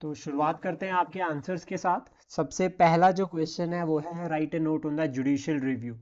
तो शुरुआत करते हैं आपके आंसर्स के साथ। सबसे पहला जो क्वेश्चन है वो है right A note on the judicial review.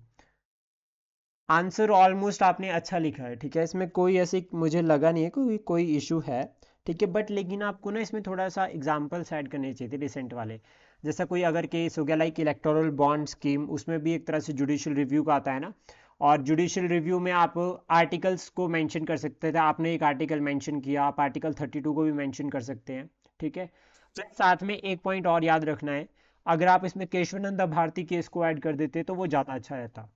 Answer almost आपने अच्छा लिखा है, ठीक है, इसमें कोई ऐसी मुझे लगा नहीं है कोई इशू है, ठीक है। बट लेकिन आपको ना इसमें थोड़ा सा एग्जाम्पल्स ऐड करने चाहिए थे रिसेंट वाले। जैसा कोई अगर केस हो गया लाइक इलेक्टोरल बॉन्ड स्कीम, उसमें भी एक तरह से जुडिशियल रिव्यू का आता है ना। और जुडिशियल रिव्यू में आप आर्टिकल्स को मेंशन कर सकते थे, आपने एक आर्टिकल मेंशन किया, आप आर्टिकल 32 को भी मेंशन कर सकते हैं, ठीक है। फिर साथ में एक पॉइंट और याद रखना है, अगर आप इसमें केशवानंद भारती केस को ऐड कर देते तो वो ज़्यादा अच्छा रहता।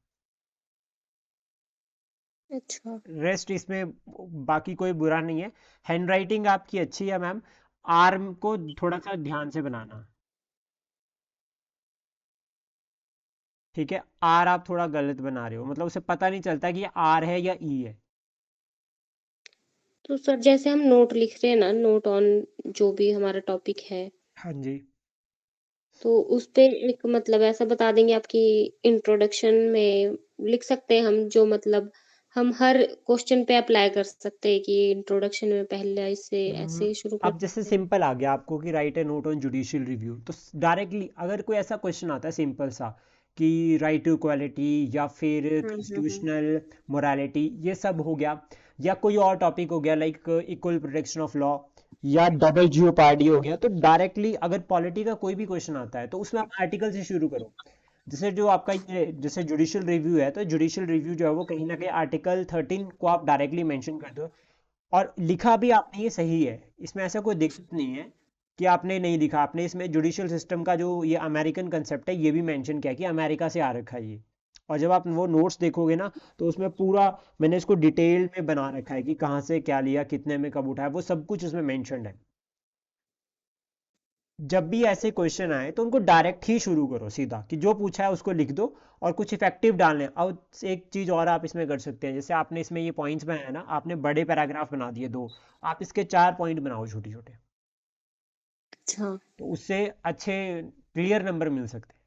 अच्छा। रेस्ट इसमें बाकी कोई बुरा नहीं है। हैंड राइटिंग आपकी अच्छी है मैम, आर्म को थोड़ा सा ध्यान से बनाना, ठीक है। आर आप थोड़ा गलत बना रहे हो, मतलब उसे पता नहीं चलता कि ये आर है या ई है। तो सर जैसे हम नोट लिख रहे हैं ना, नोट ऑन जो भी हमारा टॉपिक है, हाँ जी। तो उस पे एक मतलब ऐसा बता देंगे आपकी इंट्रोडक्शन में लिख सकते हैं हम, जो मतलब हम हर क्वेश्चन पे अप्लाई कर सकते हैं कि इंट्रोडक्शन में पहले इससे हम्म, ऐसे शुरू कर अब जैसे सकते हैं। सिंपल आ गया आपको कि right A note on judicial review, तो डायरेक्टली अगर कोई ऐसा क्वेश्चन आता है सिंपल सा कि राइट टू इक्वालिटी या फिर हम्म। कॉन्स्टिट्यूशनल मोरालिटी, ये सब हो गया, या कोई और टॉपिक हो गया like equal protection of law या डबल जियोपार्डी हो गया, तो डायरेक्टली अगर पॉलिटी का कोई भी क्वेश्चन आता है तो उसमें आप आर्टिकल से शुरू करो। जैसे जो आपका ये जैसे जुडिशियल रिव्यू है, तो जुडिशियल रिव्यू जो है वो कहीं ना कहीं आर्टिकल 13 को आप डायरेक्टली मेंशन कर दो। और लिखा भी आपने ये सही है, इसमें ऐसा कोई दिक्कत नहीं है कि आपने नहीं लिखा। आपने इसमें जुडिशियल सिस्टम का जो ये अमेरिकन कंसेप्ट है ये भी मेंशन किया कि अमेरिका से आ रखा है ये। और जब आप वो नोट्स देखोगे ना, तो उसमें पूरा मैंने इसको डिटेल में बना रखा है कि कहाँ से क्या लिया, कितने में कब उठाया, वो सब कुछ उसमें मेंशन्ड है। जब भी ऐसे क्वेश्चन आए तो उनको डायरेक्ट ही शुरू करो सीधा, कि जो पूछा है उसको लिख दो और कुछ इफेक्टिव डालने। और एक चीज और आप इसमें कर सकते हैं, जैसे आपने इसमें ये पॉइंट्स बनाया ना, आपने बड़े पैराग्राफ बना दिए दो, आप इसके 4 पॉइंट बनाओ छोटे छोटे, अच्छा। तो उससे अच्छे क्लियर नंबर मिल सकते हैं।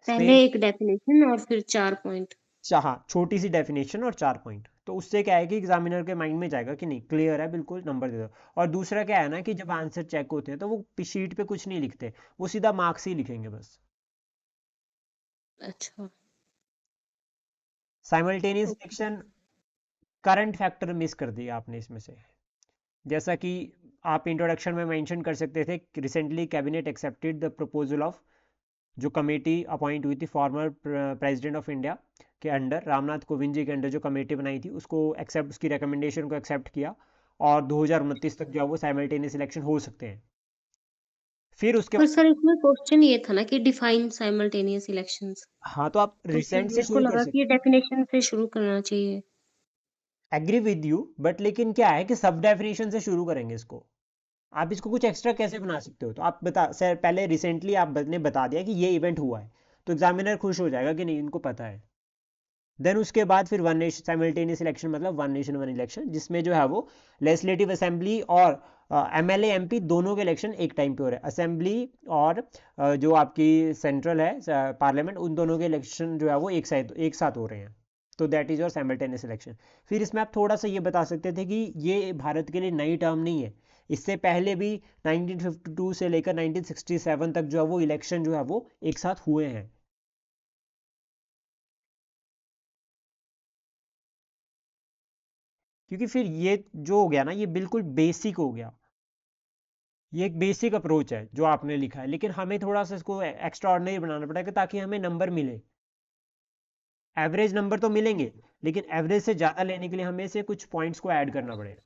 पहले स्पेस, एक डेफिनेशन और फिर 4 पॉइंट। चाह छोटी सी डेफिनेशन और 4 पॉइंट, तो उससे क्या है कि एग्जामिनर के माइंड में जाएगा कि नहीं क्लियर है, बिल्कुल नंबर दे दो। और दूसरा क्या है ना कि जब आंसर चेक होते हैं तो वो शीट पे कुछ नहीं लिखते, वो सीधा मार्क्स ही लिखेंगे बस। अच्छा। Simultaneous okay. Selection, current factor miss कर दिया आपने इसमें से। जैसा कि आप इंट्रोडक्शन में मेंशन कर सकते थे, recently cabinet accepted the proposal of, जो कमेटी अपॉइंट हुई थी फॉर्मर प्रेसिडेंट ऑफ इंडिया के अंडर, रामनाथ कोविंद जी के अंडर जो कमेटी बनाई थी उसको एक्सेप्ट, उसकी रिकमेंडेशन को एक्सेप्ट किया। और 2029 तक जो है वो साइमल्टेनियस इलेक्शन हो सकते हैं। फिर उसके पर बाद, सर इसमें क्वेश्चन ये था ना कि डिफाइन साइमल्टेनियस इलेक्शंस, हाँ तो आप तो फिर रिसेंट से मेरे को शुरू कर लगा सकते। कि ये डेफिनेशन से शुरू करना चाहिए। एग्री विद यू, बट लेकिन क्या है कि सब डेफिनेशन से शुरू करेंगे इसको। आप इसको कुछ एक्स्ट्रा कैसे बना सकते हो, तो आप बता सर, पहले रिसेंटली आपने बता दिया कि ये इवेंट हुआ है, तो एग्जामिनर खुश हो जाएगा कि नहीं इनको पता है। देन उसके बाद फिर वन नेशन साइमल्टेनियस इलेक्शन, मतलब वन नेशन वन इलेक्शन, जिसमें जो है वो लेजिस्लेटिव असेंबली और एमएलए एमपी दोनों के इलेक्शन एक टाइम पे हो रहे हैं। असेंबली और जो आपकी सेंट्रल है पार्लियामेंट, उन दोनों के इलेक्शन जो है वो एक साथ हो रहे हैं। तो that is your simultaneous election. फिर इसमें आप थोड़ा सा ये बता सकते थे कि ये भारत के लिए नई टर्म नहीं है, इससे पहले भी 1952 से लेकर 1967 तक जो है वो इलेक्शन जो है वो एक साथ हुए हैं। क्योंकि फिर ये जो हो गया ना, ये बिल्कुल बेसिक हो गया। ये एक बेसिक अप्रोच है जो आपने लिखा है, लेकिन हमें थोड़ा सा इसको एक्स्ट्रा ऑर्डिनरी बनाना पड़ेगा ताकि हमें नंबर मिले। एवरेज नंबर तो मिलेंगे, लेकिन एवरेज से ज़्यादा लेने के लिए हमें से कुछ पॉइंट्स को ऐड करना पड़ेगा,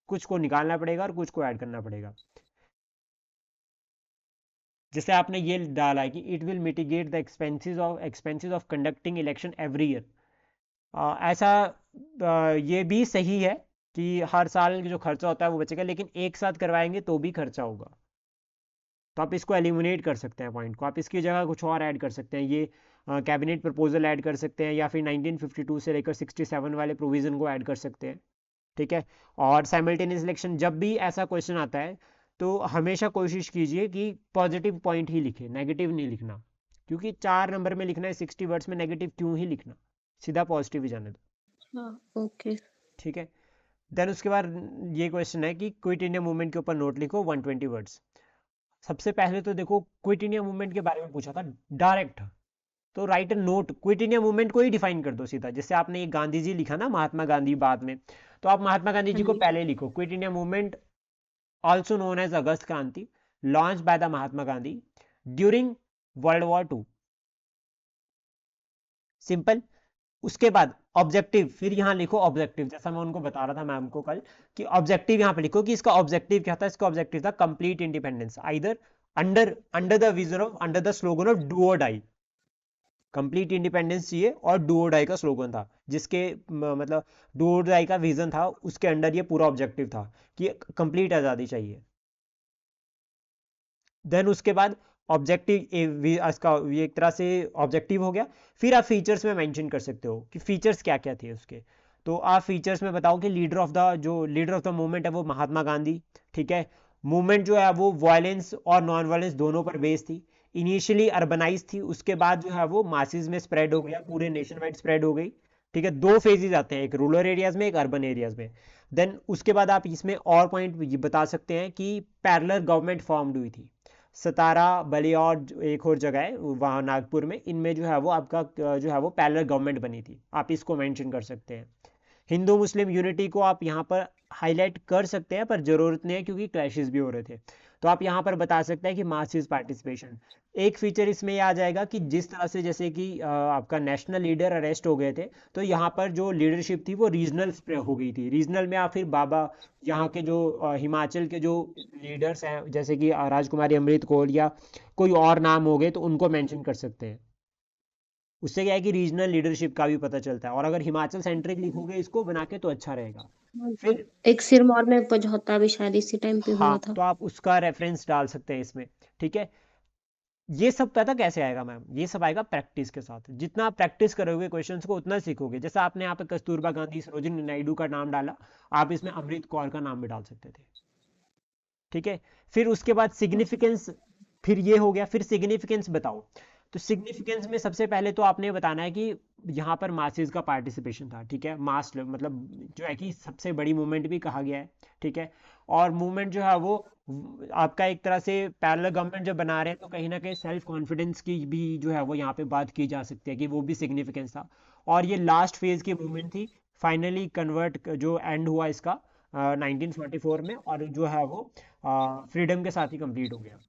कुछ को निकालना पड़ेगा और कुछ को ऐड करना पड़ेगा। जैसे आपने ये डाला है कि it will mitigate the expenses of conducting election every year. ऐसा ये भी सही है कि हर साल जो खर्चा होता है वो बचेगा, लेकिन एक साथ करवाएंगे तो भी खर्चा होगा। तो आप इसको एलिमिनेट कर सकते हैं पॉइंट को, आप इसकी जगह कुछ और ऐड कर सकते हैं, ये कैबिनेट प्रपोजल ऐड कर सकते हैं, या फिर 1952 से लेकर 67 वाले प्रोविज़न को ऐड कर सकते हैं, ठीक है। और साइमल्टेनियस इलेक्शन जब भी ऐसा क्वेश्चन आता है तो हमेशा कोशिश कीजिए कि पॉजिटिव पॉइंट ही लिखे, नेगेटिव नहीं लिखना, क्योंकि 4 नंबर में लिखना है 60 वर्ड्स में, नेगेटिव क्यों ही लिखना, सीधा पॉजिटिव ही जाने दो, हाँ। ओके। ठीक है। देन उसके बाद ये क्वेश्चन है कि क्विट इंडिया मूवमेंट के ऊपर नोट लिखो 120 वर्ड्स। सबसे पहले तो देखो क्विट इंडिया मूवमेंट के बारे में पूछा था डायरेक्ट, तो right a note, quit India movement को ही डिफाइन कर दो सीधा। जैसे आपने ये गांधी जी लिखा ना, महात्मा गांधी बाद में, तो आप महात्मा गांधी हाँ जी को जी। पहले लिखो। Quit India movement also known as August Kranti, launch by the Mahatma Gandhi during world war 2। Simple. उसके बाद ऑब्जेक्टिव, फिर यहाँ लिखो ऑब्जेक्टिव, जैसा मैं उनको बता रहा था मैम को कल, कि ऑब्जेक्टिव यहाँ पे लिखो कि इसका ऑब्जेक्टिव क्या था। इसका ऑब्जेक्टिव था complete independence, either under under the vision of, under the slogan of do और डाई। कंप्लीट इंडिपेंडेंस चाहिए और डू और डाई का स्लोगन था, जिसके मतलब डू और डाई का विजन था, उसके अंडर ये पूरा ऑब्जेक्टिव था कि कंप्लीट आज़ादी चाहिए। देन उसके बाद ऑब्जेक्टिव इसका ये एक तरह से ऑब्जेक्टिव हो गया। फिर आप फीचर्स में मेंशन कर सकते हो कि फीचर्स क्या क्या थे उसके। तो आप फीचर्स में बताओ कि लीडर ऑफ द मूवमेंट है वो महात्मा गांधी, ठीक है। मूवमेंट जो है वो वायलेंस और नॉन वायलेंस दोनों पर बेस्ड थी। इनिशियली अर्बनाइज थी, उसके बाद जो है वो मासिस में स्प्रेड हो गया, पूरे नेशन वाइड स्प्रेड हो गई, ठीक है। दो फेजेज आते हैं, एक रूरल एरियाज में, एक अर्बन एरियाज में। देन उसके बाद आप इसमें और पॉइंट बता सकते हैं कि पैरेलल गवर्नमेंट फॉर्म्ड हुई थी। सतारा, बलिया और एक और जगह है वहाँ नागपुर में, इनमें जो है वो आपका जो है वो पैरेलल गवर्नमेंट बनी थी, आप इसको मेंशन कर सकते हैं। हिंदू मुस्लिम यूनिटी को आप यहाँ पर हाईलाइट कर सकते हैं, पर जरूरत नहीं है क्योंकि क्लैशेस भी हो रहे थे। तो आप यहाँ पर बता सकते हैं कि मासिस पार्टिसिपेशन। एक फीचर इसमें ये आ जाएगा कि जिस तरह से जैसे कि आपका नेशनल लीडर अरेस्ट हो गए थे, तो यहाँ पर जो लीडरशिप थी वो रीजनल हो गई थी। रीजनल में आप फिर बाबा, यहाँ के जो हिमाचल के जो लीडर्स हैं, जैसे कि राजकुमारी अमृत कौर या कोई और नाम हो गए, तो उनको मेंशन कर सकते हैं। उससे क्या है कि रीजनल लीडरशिप का भी पता चलता है, और अगर हिमाचल सेंट्रिक लिखोगे इसको बना के तो अच्छा रहेगा। हाँ जी। फिर एक सिरमौर में समझौता भी शायद इसी टाइम पे हुआ हाँ, था। तो आप उसका रेफरेंस डाल सकते हैं इसमें, ठीक है। ये सब पता कैसे आएगा मैम? ये सब आएगा प्रैक्टिस के साथ। जितना आप प्रैक्टिस करोगे क्वेश्चंस को उतना सीखोगे। जैसा आपने यहाँ पे कस्तूरबा गांधी, सरोजिनी नायडू का नाम डाला, आप इसमें अमृत कौर का नाम भी डाल सकते थे, ठीक है। फिर उसके बाद सिग्निफिकेंस, फिर ये हो गया, फिर सिग्निफिकेंस बताओ। तो सिग्निफिकेंस में सबसे पहले तो आपने बताना है कि यहाँ पर मासेस का पार्टिसिपेशन था, ठीक है। मास मतलब जो है कि सबसे बड़ी मूवमेंट भी कहा गया है, ठीक है। और मूवमेंट जो है वो आपका एक तरह से पैरेलल गवर्नमेंट जब बना रहे हैं, तो कहीं ना कहीं सेल्फ कॉन्फिडेंस की भी जो है वो यहाँ पे बात की जा सकती है कि वो भी सिग्निफिकेंस था। और ये लास्ट फेज की मूवमेंट थी, फाइनली कन्वर्ट जो एंड हुआ इसका 1944 में, और जो है वो फ्रीडम के साथ ही कंप्लीट हो गया।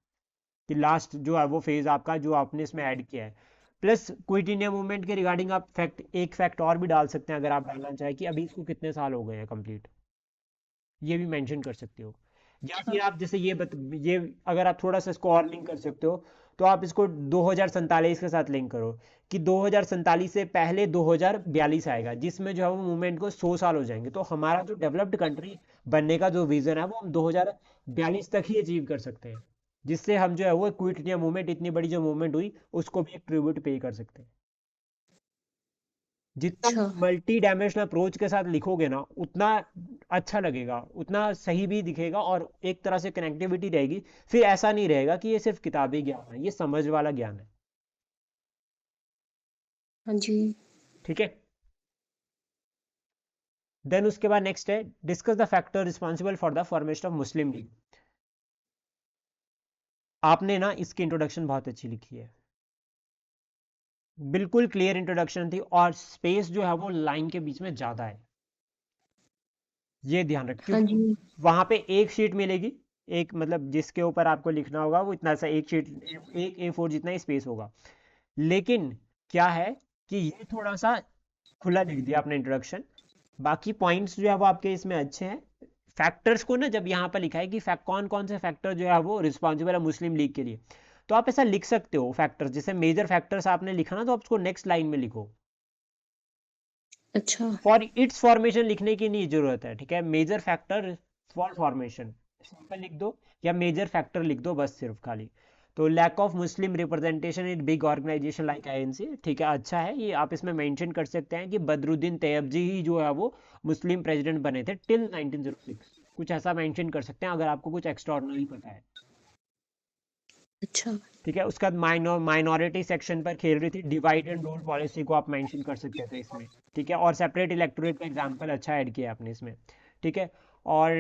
कि लास्ट जो है वो फेज आपका जो आपने इसमें ऐड किया है। प्लस क्विट इंडिया मूवमेंट के रिगार्डिंग आप एक फैक्ट और भी डाल सकते हैं, अगर आप डालना चाहें, कि अभी इसको कितने साल हो गए हैं कंप्लीट, ये भी मेंशन कर सकते हो। या अच्छा। फिर आप जैसे ये अगर आप थोड़ा सा इसको और लिंक कर सकते हो, तो आप इसको 2047 के साथ लिंक करो, कि 2047 से पहले 2042 आएगा, जिसमें जो है वो मूवमेंट को 100 साल हो जाएंगे। तो हमारा जो डेवलप्ड कंट्री बनने का जो विजन है वो हम 2042 तक ही अचीव कर सकते हैं, जिससे हम जो है वो क्विट इंडिया मूवमेंट, इतनी बड़ी जो मूवमेंट हुई, उसको भी एक ट्रिब्यूट पे कर सकते हैं। जितना अच्छा। मल्टी डायमेंशनल अप्रोच के साथ लिखोगे ना, उतना अच्छा लगेगा, उतना सही भी दिखेगा, और एक तरह से कनेक्टिविटी रहेगी। फिर ऐसा नहीं रहेगा कि ये सिर्फ किताबी ज्ञान है, ये समझ वाला ज्ञान है, हाँ जी। ठीक है। देन उसके बाद नेक्स्ट है, discuss the factor responsible for the formation of Muslim league. आपने ना इसकी इंट्रोडक्शन बहुत अच्छी लिखी है, बिल्कुल क्लियर इंट्रोडक्शन थी, और स्पेस जो है वो लाइन के बीच में ज्यादा है, ये ध्यान रख, हाँ क्योंकि जी। वहां पे एक शीट मिलेगी, एक मतलब जिसके ऊपर आपको लिखना होगा वो इतना सा एक शीट, एक A4 जितना ही स्पेस होगा। लेकिन क्या है कि ये थोड़ा सा खुला लिख दिया आपने इंट्रोडक्शन। बाकी पॉइंट्स जो है वो आपके इसमें अच्छे हैं। फैक्टर्स को ना, जब यहाँ पर लिखा है कि कौन कौन से फैक्टर जो है वो रिस्पॉन्सिबल है मुस्लिम लीग के लिए, तो आप ऐसा लिख सकते हो फैक्टर्स, जैसे मेजर फैक्टर्स आपने लिखा ना, तो आप उसको नेक्स्ट लाइन में लिखो। अच्छा। फॉर इट्स फॉर्मेशन लिखने की नहीं जरूरत है, ठीक है। Major factor for formation simple लिख दो, या मेजर फैक्टर लिख दो बस, सिर्फ खाली। तो lack of Muslim representation in big organisation like INC, ठीक है, अच्छा है ये। आप इसमें मेंशन कर सकते हैं कि बदरुद्दीन तैयबजी ही जो है वो मुस्लिम प्रेसिडेंट बने थे टिल 1906, कुछ ऐसा मेंशन कर सकते हैं, अगर आपको कुछ एक्स्ट्राऑर्डिनरी पता है, अच्छा। ठीक है। उसके बाद माइनॉरिटी सेक्शन पर खेल रही थी, डिवाइड एंड रूल पॉलिसी को आप मेंशन कर सकते थे इसमें, ठीक है। और सेपरेट इलेक्टोरेट का एग्जांपल अच्छा ऐड किया आपने इसमें, ठीक है। और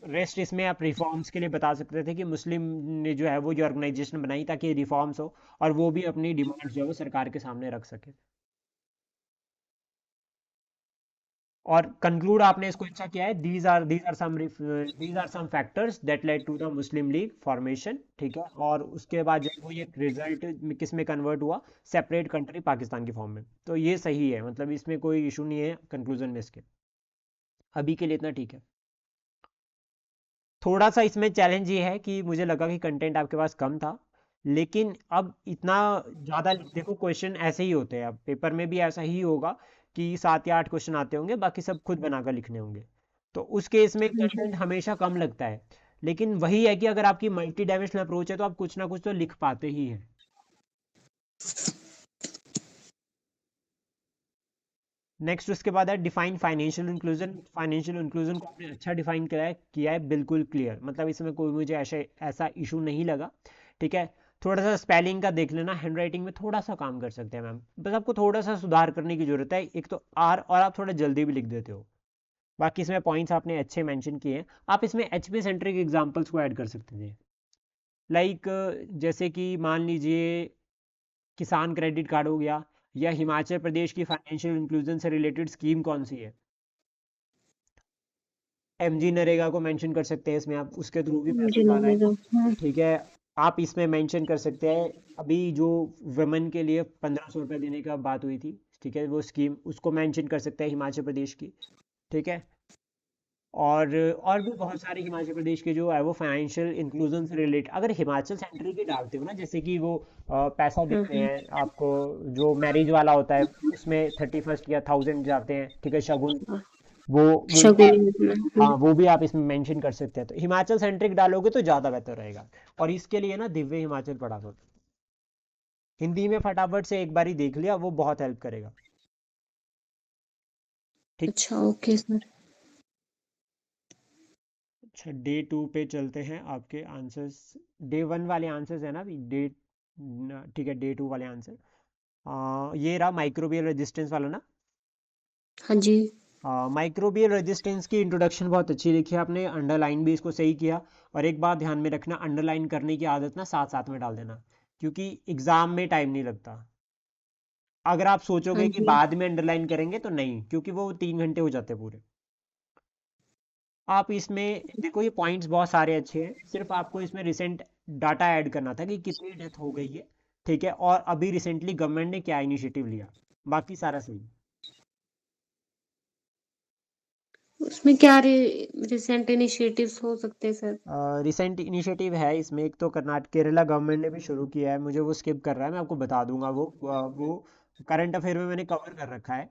रेस्ट इसमें आप रिफॉर्म्स के लिए बता सकते थे कि मुस्लिम ने जो है वो ये ऑर्गेनाइजेशन बनाई ताकि रिफॉर्म्स हो और वो भी अपनी डिमांड्स जो है वो सरकार के सामने रख सके। और कंक्लूड आपने इसको अच्छा किया है, these are some factors that led to the Muslim League formation, ठीक है। और उसके बाद जो है वो ये रिजल्ट किस में कन्वर्ट हुआ, सेपरेट कंट्री पाकिस्तान की फॉर्म में। तो ये सही है, मतलब इसमें कोई इशू नहीं है कंक्लूजन में इसके, अभी के लिए इतना ठीक है। थोड़ा सा इसमें चैलेंज ये है कि मुझे लगा कि कंटेंट आपके पास कम था, लेकिन अब इतना ज़्यादा देखो क्वेश्चन ऐसे ही होते हैं, अब पेपर में भी ऐसा ही होगा कि 7 या 8 क्वेश्चन आते होंगे, बाकी सब खुद बनाकर लिखने होंगे। तो उस केस में हाँ जी। कंटेंट हमेशा कम लगता है, लेकिन वही है कि अगर आपकी मल्टी डायमेंशनल अप्रोच है तो आप कुछ ना कुछ तो लिख पाते ही हैं। नेक्स्ट उसके बाद है define financial inclusion. Financial inclusion को आपने अच्छा डिफाइन किया है बिल्कुल क्लियर, मतलब इसमें कोई मुझे ऐसा इशू नहीं लगा, ठीक है। थोड़ा सा स्पेलिंग का देख लेना, हैंड राइटिंग में थोड़ा सा काम कर सकते हैं मैम, बस आपको थोड़ा सा सुधार करने की जरूरत है, एक तो आर, और आप थोड़ा जल्दी भी लिख देते हो। बाकी इसमें पॉइंट्स आपने अच्छे मेंशन किए हैं। आप इसमें एचपी सेंट्रिक एग्जांपल्स को ऐड कर सकते थे, लाइक जैसे कि मान लीजिए किसान क्रेडिट कार्ड हो गया, या हिमाचल प्रदेश की फाइनेंशियल इंक्लूजन से रिलेटेड स्कीम कौन सी है, एमजी नरेगा को मेंशन कर सकते हैं इसमें, आप उसके थ्रू भी पैसे जी उठा रहे हैं, नरेगा। हाँ। ठीक है। आप इसमें मेंशन कर सकते हैं अभी जो वुमेन के लिए 1500 रुपये देने का बात हुई थी, ठीक है, वो स्कीम उसको मेंशन कर सकते हैं हिमाचल प्रदेश की, ठीक है। और भी बहुत सारे हिमाचल प्रदेश के जो है वो फाइनेंशियल इंक्लूजन से रिलेटेड, अगर हिमाचल सेंट्रल की डालते हो ना, जैसे कि वो पैसा हाँ देते हाँ। हैं आपको, जो मैरिज वाला होता है उसमें 31st या 1000 जाते हैं, ठीक है, शगुन, हाँ, वो भी शगुन आप, योजना। हाँ वो भी आप इसमें मेंशन कर सकते हैं, तो हिमाचल सेंट्रिक डालोगे तो ज़्यादा बेहतर रहेगा। और इसके लिए ना दिव्य हिमाचल पढ़ा करो, हिंदी में फटाफट से एक बार ही देख लिया, वो बहुत हेल्प करेगा, ठीक। अच्छा, ओके सर। अच्छा, डे 2 पे चलते हैं, आपके आंसर्स डे 1 वाले आंसर्स है ना अभी, ठीक है, डे 2 वाले आंसर, ये रहा माइक्रोबियल रेजिस्टेंस वाला ना। हाँ जी। माइक्रोबियल रेजिस्टेंस की इंट्रोडक्शन बहुत अच्छी लिखी है आपने, अंडरलाइन भी इसको सही किया। और एक बात ध्यान में रखना, अंडरलाइन करने की आदत ना साथ साथ में डाल देना, क्योंकि एग्जाम में टाइम नहीं लगता। अगर आप हाँ सोचोगे कि जी। बाद में अंडरलाइन करेंगे तो नहीं, क्योंकि वो 3 घंटे हो जाते हैं पूरे। आप इसमें देखो ये पॉइंट्स बहुत सारे अच्छे हैं, सिर्फ आपको इसमें रिसेंट डाटा ऐड करना था कि कितनी डेथ हो गई है, ठीक है, और अभी रिसेंटली गवर्नमेंट ने क्या इनिशिएटिव लिया, बाकी सारा सही। उसमें क्या रिसेंट इनिशिएटिव्स हो सकते हैं सर? रिसेंट इनिशिएटिव है इसमें, एक तो कर्नाटक केरला गवर्नमेंट ने भी शुरू किया है, मुझे वो स्किप कर रहा है, मैं आपको बता दूंगा वो करंट अफेयर में मैंने कवर कर रखा है।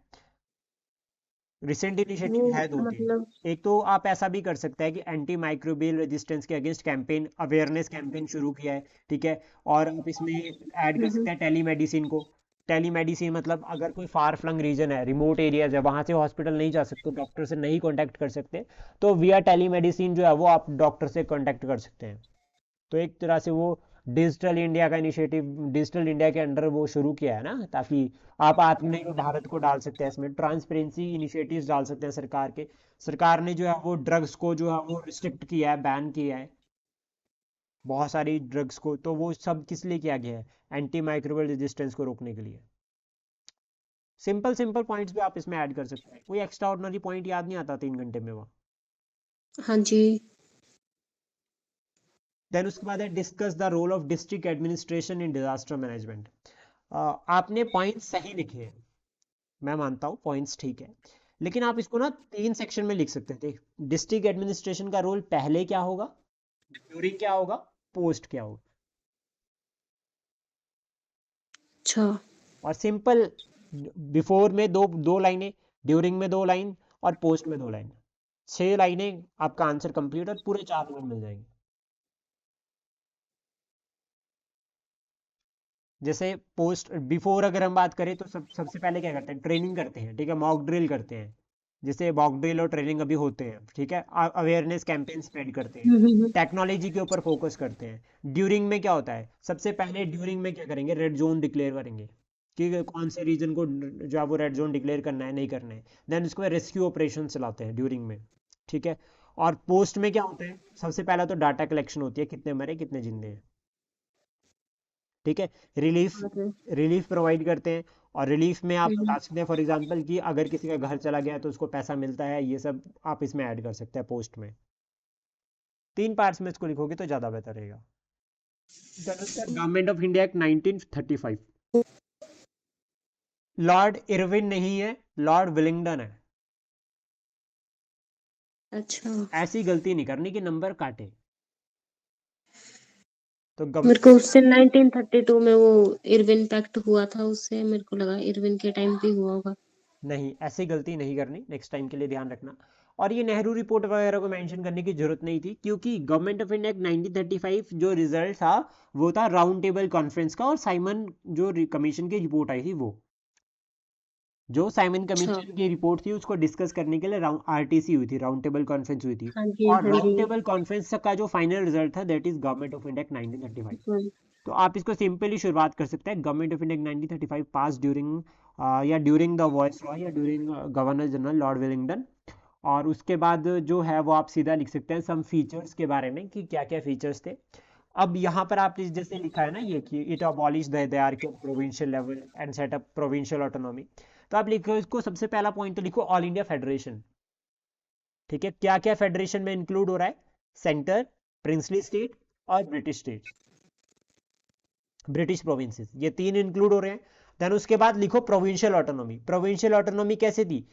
रिसेंट वो इनिशिएटिव है दो तीन। मतलब। एक तो आप ऐसा भी कर सकते हैं कि एंटी माइक्रोबियल रेजिस्टेंस के अगेंस्ट कैंपेन, अवेयरनेस कैंपेन शुरू किया है, ठीक है। और आप इसमें ऐड कर हम्म। सकते हैं टेली मेडिसिन को। टेली मेडिसिन मतलब अगर कोई फार फ्लंग रीजन है, रिमोट एरियाज है, वहाँ से हॉस्पिटल नहीं जा सकते, डॉक्टर से नहीं कॉन्टैक्ट कर सकते, तो विया टेली मेडिसिन जो है वो आप डॉक्टर से कॉन्टैक्ट कर सकते हैं। तो एक तरह से वो डिजिटल इंडिया का इनिशिएटिव, डिजिटल इंडिया के अंडर वो शुरू किया है ना, ताकि आप आत्मनिर्भर भारत को डाल सकते हैं इसमें, ट्रांसपेरेंसी इनिशिएटिव्स डाल सकते हैं सरकार के। सरकार ने जो है वो ड्रग्स को जो है वो रिस्ट्रिक्ट किया है, बैन किया है बहुत सारी ड्रग्स को, तो वो सब किस लिए किया गया है, एंटी माइक्रोबियल रेजिस्टेंस को रोकने के लिए। सिंपल सिंपल पॉइंट्स भी आप इसमें ऐड कर सकते हैं, कोई एक्स्ट्रा ऑर्डिनरी पॉइंट याद नहीं आता 3 घंटे में वो। हाँ जी। देन उसके बाद है discuss the role of district administration in disaster management. आपने पॉइंट्स सही लिखे हैं, मैं मानता हूँ पॉइंट्स ठीक है, लेकिन आप इसको ना 3 सेक्शन में लिख सकते थे। डिस्ट्रिक्ट एडमिनिस्ट्रेशन का रोल पहले क्या होगा, ड्यूरिंग क्या होगा, पोस्ट क्या होगा। अच्छा। और सिंपल, बिफोर में दो दो लाइनें, ड्यूरिंग में 2 लाइन, और पोस्ट में 2 लाइन, 6 लाइनें, आपका आंसर कंप्लीट और पूरे 4 नंबर मिल जाएंगे। जैसे पोस्ट बिफोर अगर हम बात करें तो सबसे पहले क्या करते हैं, ट्रेनिंग करते हैं, ठीक है, मॉक ड्रिल करते हैं, जैसे मॉक ड्रिल और ट्रेनिंग अभी होते हैं, ठीक है, अवेयरनेस कैंपेन स्प्रेड करते हैं, हम्म। टेक्नोलॉजी के ऊपर फोकस करते हैं। ड्यूरिंग में क्या होता है, सबसे पहले ड्यूरिंग में क्या करेंगे, रेड जोन डिक्लेयर करेंगे कि कौन से रीजन को जो है वो रेड जोन डिक्लेयर करना है नहीं करना है। देन उसके बाद रेस्क्यू ऑपरेशन चलाते हैं ड्यूरिंग में, ठीक है। और पोस्ट में क्या होता है, सबसे पहला तो डाटा कलेक्शन होती है, कितने मरे कितने जिंदे हैं। ठीक है। रिलीफ, हाँ सर। रिलीफ प्रोवाइड करते हैं। और रिलीफ में आप हम्म। बता सकते हैं फॉर एग्जांपल कि अगर किसी का घर चला गया तो उसको पैसा मिलता है, ये सब आप इसमें ऐड कर सकते हैं पोस्ट में। 3 पार्ट्स में इसको लिखोगे तो ज़्यादा बेहतर रहेगा। Government of India act 1935। Lord Irwin नहीं है, लॉर्ड विलिंगडन है। अच्छा। ऐसी गलती नहीं करनी कि नंबर काटे। तो मेरे को गवर्नमेंट, उससे 1932 में वो इरविन पैक्ट हुआ था, उससे मेरे को लगा इरविन के टाइम पे हुआ होगा। नहीं ऐसी गलती नहीं करनी, नेक्स्ट टाइम के लिए ध्यान रखना। और ये नेहरू रिपोर्ट वगैरह को मेंशन करने की जरूरत नहीं थी, क्योंकि गवर्नमेंट ऑफ इंडिया एक्ट 1935 जो रिजल्ट था वो था राउंड टेबल कॉन्फ्रेंस का, और साइमन जो कमीशन की रिपोर्ट आई थी वो, जो साइमन अच्छा। कमीशन की रिपोर्ट थी उसको डिस्कस करने के लिए राउंड आरटीसी हुई थी, राउंड टेबल कॉन्फ्रेंस हुई थी। हाँ जी, और हाँ जी। राउंड टेबल कॉन्फ्रेंस का जो फाइनल रिजल्ट था that is government of India 1935। हम्म। तो आप इसको सिंपली शुरुआत कर सकते हैं, government of India 1935 pass during या ड्यूरिंग द वॉइस रॉय या during governor general Lord Willingdon. और उसके बाद जो है वो आप सीधा लिख सकते हैं सम फीचर्स के बारे में कि क्या क्या फीचर्स थे। अब यहाँ पर आप जैसे लिखा है ना ये कि it abolish the hierarchy of provincial level and set up provincial autonomy. तो आप लिखो इसको, सबसे पहला पॉइंट तो लिखो ऑल इंडिया फेडरेशन। ठीक है, क्या क्या फेडरेशन में इंक्लूड हो रहा है, सेंटर, प्रिंसली स्टेट और ब्रिटिश स्टेट, ब्रिटिश प्रोविंसेस, ये 3 इंक्लूड हो रहे हैं। देन उसके बाद लिखो प्रोविंशियल ऑटोनॉमी। प्रोविंशियल ऑटोनॉमी कैसे दी,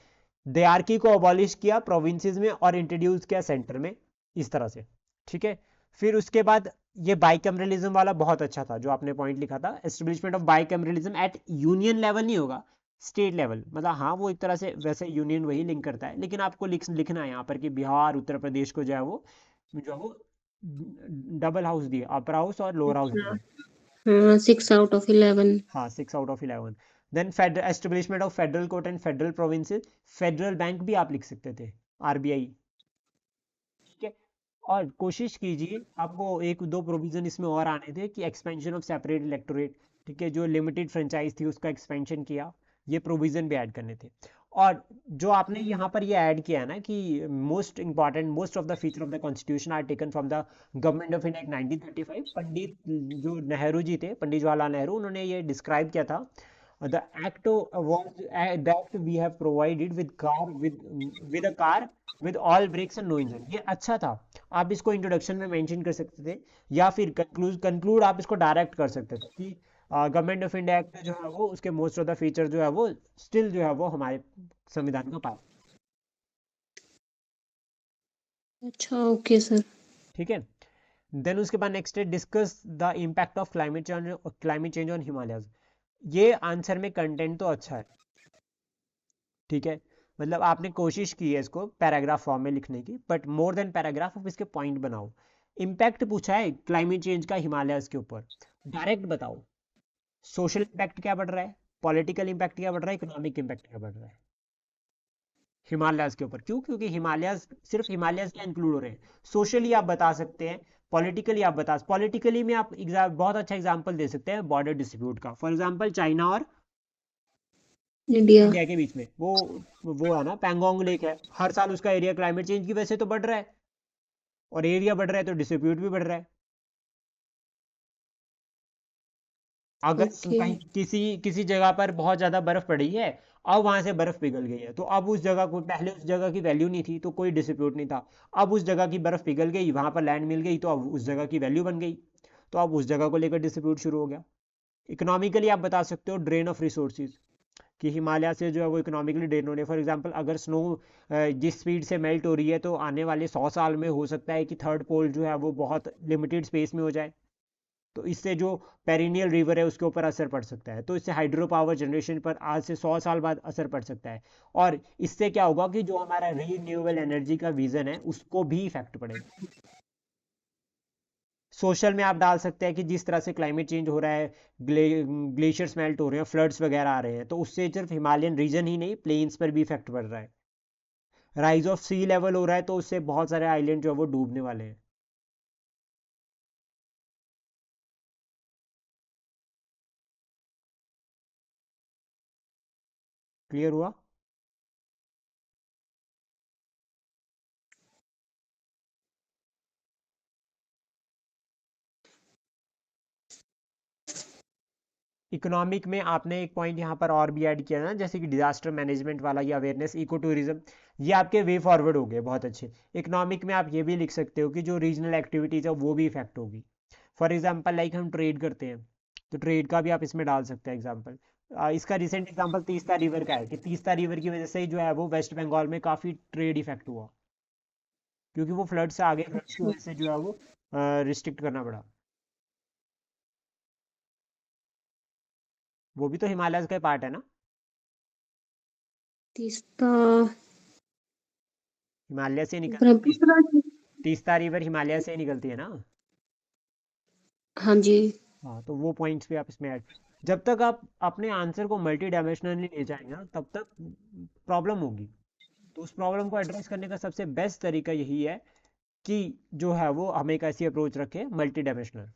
दयारकी को अबॉलिश किया प्रोविंसेस में और इंट्रोड्यूस किया सेंटर में, इस तरह से। ठीक है। फिर उसके बाद ये बाइकैमरलिज्म वाला बहुत अच्छा था जो आपने पॉइंट लिखा था, establishment of bicameralism at union level नहीं होगा, स्टेट लेवल। मतलब हाँ वो एक तरह से वैसे यूनियन वही लिंक करता है, लेकिन आपको लिखना है यहाँ पर कि बिहार उत्तर प्रदेश को जो है वो डबल हाउस दिए, अपर हाउस और लोअर हाउस अच्छा। दिए। हाँ, 6 आउट ऑफ 11। हाँ 6 out of 11। Then establishment of federal court and federal provinces, federal bank भी आप लिख सकते थे, आरबीआई। ठीक है। और कोशिश कीजिए, आपको एक दो प्रोविजन इसमें और आने थे कि एक्सपेंशन ऑफ सेपरेट इलेक्टोरेट। ठीक है, जो लिमिटेड फ्रेंचाइज थी उसका एक्सपेंशन किया, ये प्रोविजन भी ऐड करने थे। और जो आपने यहाँ पर ये ऐड किया है ना कि most important most of the feature of the constitution are taken from the government of India 1935, Pandit जो नेहरू जी थे, पंडित जवाहरलाल नेहरू, उन्होंने ये डिस्क्राइब किया था। The act was that we have provided with a car with all brakes and no engine, ये अच्छा था। आप इसको इंट्रोडक्शन में मेंशन कर सकते थे, या फिर कंक्लूड आप इसको डायरेक्ट कर सकते थे कि गवर्नमेंट ऑफ इंडिया एक्ट जो है वो उसके मोस्ट ऑफ द फीचर जो है वो स्टिल जो है वो हमारे संविधान का पार्ट। अच्छा, ओके सर। ठीक है। देन उसके बाद नेक्स्ट है discuss the impact of climate change on Himalayas. ये आंसर में कंटेंट तो अच्छा है। ठीक है, मतलब आपने कोशिश की है इसको पैराग्राफ फॉर्म में लिखने की, बट मोर देन पैराग्राफ आप इसके पॉइंट बनाओ। इम्पैक्ट पूछा है क्लाइमेट चेंज का हिमालयस के ऊपर, डायरेक्ट बताओ। सोशल इम्पैक्ट क्या बढ़ रहा है, पॉलिटिकल इम्पैक्ट क्या बढ़ रहा है, इकोनॉमिक इम्पैक्ट क्या बढ़ रहा है हिमालयस के ऊपर। क्यों, क्योंकि हिमालयस सिर्फ हिमालयस क्या इंक्लूड हो रहे हैं, सोशली आप बता सकते हैं, पॉलिटिकली आप बता, पॉलिटिकली में आप बहुत अच्छा एग्जांपल दे सकते हैं बॉर्डर डिस्प्यूट का, फॉर एग्जांपल चाइना और इंडिया। इंडिया के बीच में वो है ना पैंगोंग लेक है, हर साल उसका एरिया क्लाइमेट चेंज की वजह से तो बढ़ रहा है, और एरिया बढ़ रहा है तो डिस्ट्रीब्यूट भी बढ़ रहा है। अगर ओके। कहीं किसी किसी जगह पर बहुत ज़्यादा बर्फ़ पड़ी है, अब वहां से बर्फ़ पिघल गई है, तो अब उस जगह को, पहले उस जगह की वैल्यू नहीं थी तो कोई डिस्प्यूट नहीं था, अब उस जगह की बर्फ़ पिघल गई, वहां पर लैंड मिल गई, तो अब उस जगह की वैल्यू बन गई, तो अब उस जगह को लेकर डिस्प्यूट शुरू हो गया। इकोनॉमिकली आप बता सकते हो ड्रेन ऑफ रिसोर्सेज, कि हिमालय से जो है वो इकोनॉमिकली ड्रेन हो रही है। फॉर एग्जांपल अगर स्नो जिस स्पीड से मेल्ट हो रही है तो आने वाले 100 साल में हो सकता है कि थर्ड पोल जो है वो बहुत लिमिटेड स्पेस में हो जाए, तो इससे जो पेरिनियल रिवर है उसके ऊपर असर पड़ सकता है, तो इससे हाइड्रो पावर जनरेशन पर आज से 100 साल बाद असर पड़ सकता है। और इससे क्या होगा कि जो हमारा रीन्यूएबल एनर्जी का विजन है उसको भी इफेक्ट पड़ेगा। सोशल में आप डाल सकते हैं कि जिस तरह से क्लाइमेट चेंज हो रहा है, ग्लेशियर्स मेल्ट हो रहे हैं, फ्लड्स वगैरह आ रहे हैं, तो उससे सिर्फ हिमालयन रीजन ही नहीं प्लेन्स पर भी इफेक्ट पड़ रहा है। राइज ऑफ सी लेवल हो रहा है तो उससे बहुत सारे आइलैंड जो है वो डूबने वाले हैं। क्लियर हुआ। इकोनॉमिक में आपने एक पॉइंट यहाँ पर और भी ऐड किया ना, जैसे कि डिजास्टर मैनेजमेंट वाला या अवेयरनेस, इको टूरिज्म, ये आपके वे फॉरवर्ड हो गए बहुत अच्छे। इकोनॉमिक में आप ये भी लिख सकते हो कि जो रीजनल एक्टिविटीज़ है वो भी इफेक्ट होगी। फॉर एग्जांपल लाइक हम ट्रेड करते हैं, तो ट्रेड का भी आप इसमें डाल सकते हैं एग्जांपल। इसका रिसेंट एग्जांपल तीस्ता रिवर का है कि तीस्ता रिवर की वजह से ही जो है वो वेस्ट बंगाल में काफ़ी ट्रेड इफेक्ट हुआ, क्योंकि वो फ्लड से आगे, फ्लड्स की अच्छा, वजह से जो है वो रिस्ट्रिक्ट करना पड़ा। वो भी तो हिमालय का पार्ट है ना। तीस्ता हिमालय से निकलती है ब्रह्मपुत्र की। तीस्ता रिवर हिमालय से ही निकलती है ना। हाँ जी। हाँ, तो वो पॉइंट्स भी आप इसमें ऐड, जब तक आप अपने आंसर को मल्टी डायमेंशनली ले जाएंगे ना तब तक प्रॉब्लम होगी। तो उस प्रॉब्लम को एड्रेस करने का सबसे बेस्ट तरीका यही है कि जो है वो हम एक ऐसी अप्रोच रखें मल्टी डायमेंशनल।